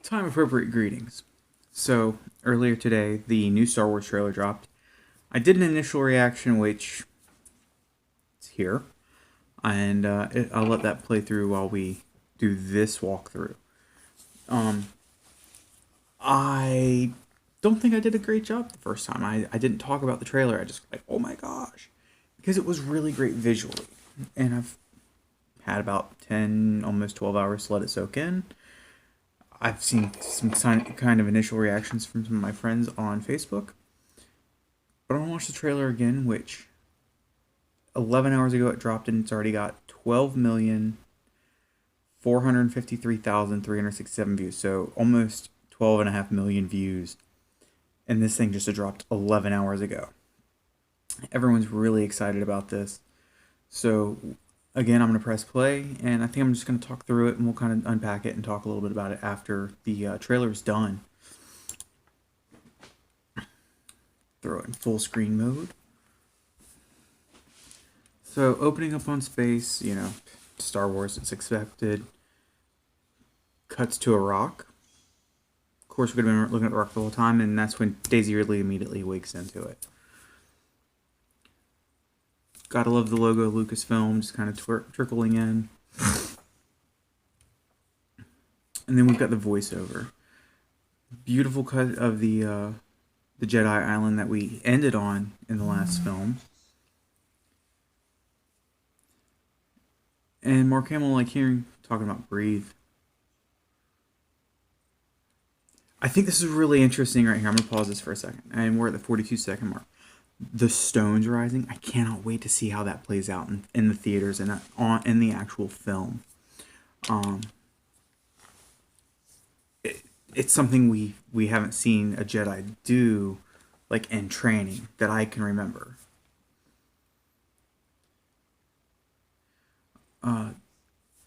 Time appropriate greetings. So, earlier today, the new Star Wars trailer dropped. I did an initial reaction, which is here, and I'll let that play through while we do this walkthrough. I don't think I did a great job the first time. I didn't talk about the trailer, I just like, oh my gosh, because it was really great visually. And I've had about 10, almost 12 hours to let it soak in. I've seen some kind of initial reactions from some of my friends on Facebook. But I want to watch the trailer again, which 11 hours ago it dropped and it's already got 12,453,367 views. So almost 12.5 million views. And this thing just dropped 11 hours ago. Everyone's really excited about this. So again, I'm going to press play, and I think I'm just going to talk through it, and we'll kind of unpack it and talk a little bit about it after the trailer is done. Throw it in full screen mode. So, opening up on space, Star Wars, it's expected. Cuts to a rock. Of course, we're going to be looking at the rock the whole time, and that's when Daisy Ridley immediately wakes into it. Gotta love the logo of Lucasfilm, just kind of trickling in. And then we've got the voiceover. Beautiful cut of the Jedi Island that we ended on in the last film. And Mark Hamill, talking about breathe. I think this is really interesting right here. I'm going to pause this for a second. And we're at the 42-second mark. The stones rising. I cannot wait to see how that plays out in the theaters and in the actual film. It's something we haven't seen a Jedi do, like in training, that I can remember.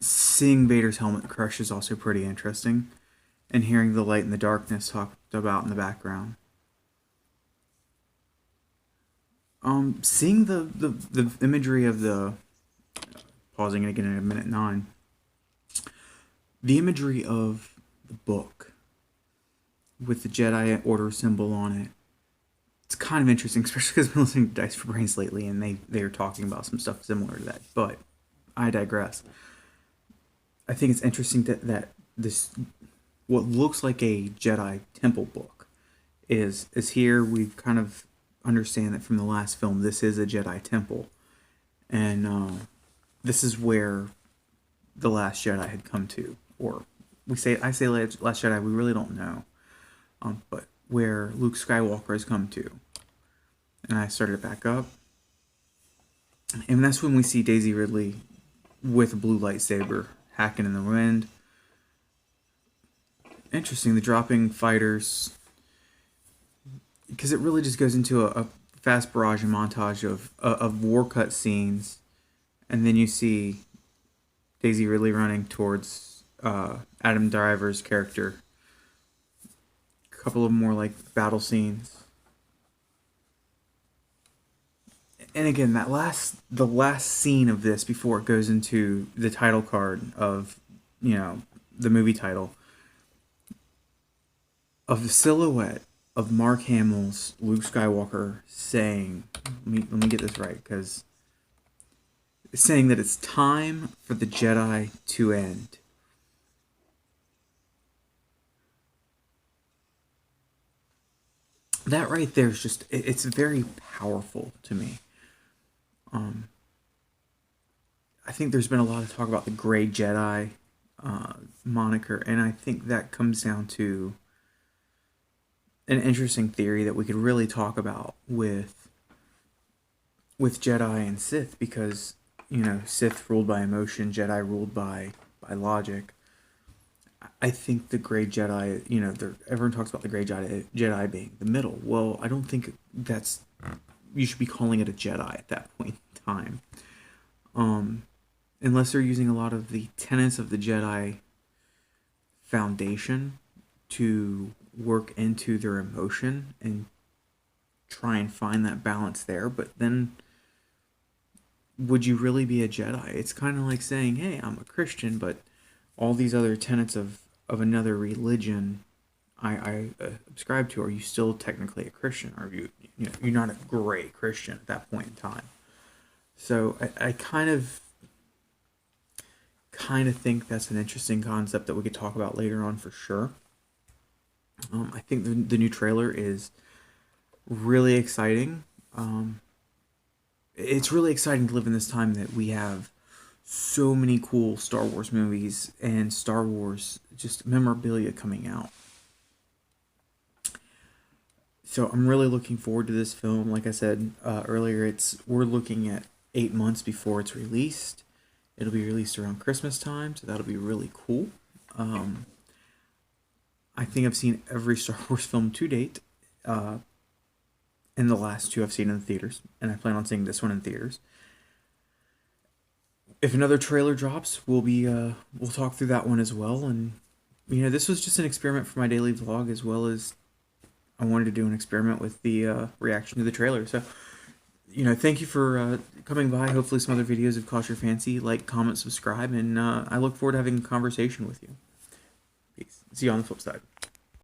Seeing Vader's helmet crush is also pretty interesting, and hearing the light and the darkness talked about in the background. Seeing the imagery of the pausing it again at 1:09, the imagery of the book with the Jedi Order symbol on it, it's kind of interesting, especially because I've been listening to Dice for Brains lately, and they're talking about some stuff similar to that. But I digress. I think it's interesting that this, what looks like a Jedi temple book, is here. We've kind of understand that from the last film, this is a Jedi temple, and this is where the Last Jedi had come to, or I say Last Jedi, we really don't know, but where Luke Skywalker has come to. And I started it back up, and that's when we see Daisy Ridley with a blue lightsaber hacking in the wind. Interesting, the dropping fighters, because it really just goes into a fast barrage and montage of war cut scenes, and then you see Daisy Ridley running towards Adam Driver's character. A couple of more like battle scenes, and again the last scene of this before it goes into the title card of the movie title, of the silhouette of Mark Hamill's Luke Skywalker saying, let me get this right, because it's saying that it's time for the Jedi to end. That right there is just, it's very powerful to me. I think there's been a lot of talk about the Gray Jedi moniker, and I think that comes down to an interesting theory that we could really talk about with Jedi and Sith, because Sith ruled by emotion, Jedi ruled by logic. I think the Gray Jedi, everyone talks about the Gray Jedi being the middle. Well, I don't think you should be calling it a Jedi at that point in time, unless they're using a lot of the tenets of the Jedi foundation to work into their emotion and try and find that balance there. But then, would you really be a Jedi? It's kind of like saying, hey, I'm a Christian, but all these other tenets of of another religion I subscribe to, are you still technically a Christian? Or are you're not a great Christian at that point in time? So I kind of think that's an interesting concept that we could talk about later on for sure. I think the new trailer is really exciting. It's really exciting to live in this time that we have so many cool Star Wars movies and Star Wars just memorabilia coming out. So I'm really looking forward to this film. Like I said earlier, we're looking at 8 months before it's released. It'll be released around Christmas time, so that'll be really cool. I think I've seen every Star Wars film to date, and the last two I've seen in the theaters, and I plan on seeing this one in theaters. If another trailer drops, we'll talk through that one as well. And this was just an experiment for my daily vlog, as well as I wanted to do an experiment with the reaction to the trailer. So, thank you for coming by. Hopefully some other videos have caught your fancy. Like, comment, subscribe, and I look forward to having a conversation with you. Peace. See you on the flip side.